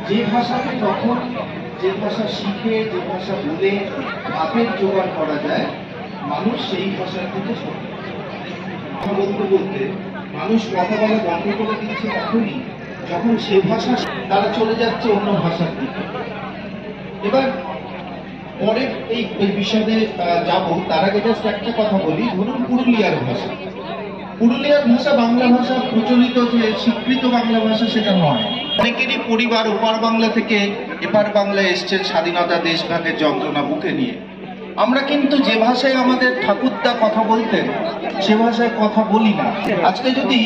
যে ভাষাকে তখন যে ভাষা শিখে যে ভাষা বলে ভাতের জোগাড় করা যায়, মানুষ সেই ভাষার থেকে কথা বলতে বলতে মানুষ কথা বলা বন্ধ করে দিচ্ছে এখনই, যখন সে ভাষা তারা চলে যাচ্ছে অন্য ভাষার দিকে। এবার পরের এই বিষয়ে যাব, তার আগে জাস্ট একটা কথা বলি। ধরুন পুরুলিয়ার ভাষা, পুরুলিয়ার ভাষা বাংলা ভাষা প্রচলিত যে স্বীকৃত বাংলা ভাষা সেটা নয়। অনেকেরই পরিবার ওপার বাংলা থেকে এপার বাংলায় এসছেন স্বাধীনতা দেশভাগের যন্ত্রণা বুকে নিয়ে। আমরা কিন্তু যে ভাষায় আমাদের ঠাকুরদা কথা বলতেন সে ভাষায় কথা বলি না। আজকে যদি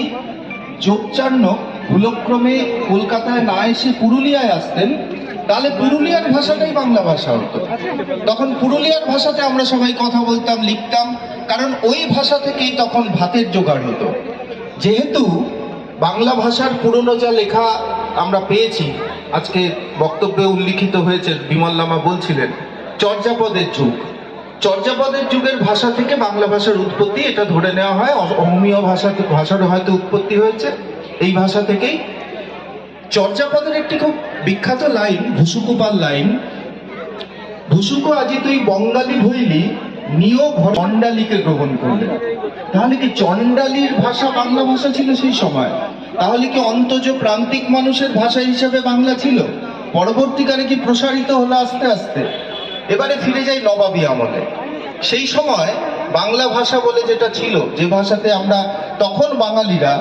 যোগচান্ন ভুলক্রমে কলকাতায় না এসে পুরুলিয়ায় আসতেন, তাহলে পুরুলিয়ার ভাষাটাই বাংলা ভাষা হতো। তখন পুরুলিয়ার ভাষাতে আমরা সবাই কথা বলতাম, লিখতাম, কারণ ওই ভাষা থেকেই তখন ভাতের জোগাড় হতো। যেহেতু বাংলা ভাষার পুরনো যা লেখা আমরা পেয়েছি, আজকে বক্তব্যে উল্লিখিত হয়েছে, বিমল লামা বলছিলেন চর্যাপদের যুগ, চর্যাপদের যুগের ভাষা থেকে বাংলা ভাষার উৎপত্তি, এটা ধরে নেওয়া হয়। অমীয় ভাষারও হয়তো উৎপত্তি হয়েছে এই ভাষা থেকেই। চর্যাপদের একটি খুব বিখ্যাত লাইন, ভুসুকুপাল লাইন, ভুসুকু আজি তুই বঙ্গালী হইলি নিয় চণ্ডালীকে গ্রহণ করলে। তাহলে কি চণ্ডালীর ভাষা বাংলা ভাষা ছিল সেই সময়? তাহলে কি অন্তজ প্রান্তিক মানুষের ভাষা হিসেবে বাংলা ছিল? পরবর্তীকালে কি প্রসারিত হলো আস্তে আস্তে? এবারে ফিরে যাই নবাবী আমলে। সেই সময় বাংলা ভাষা বলে যেটা ছিল, যে ভাষাতে আমরা তখন বাঙালিরা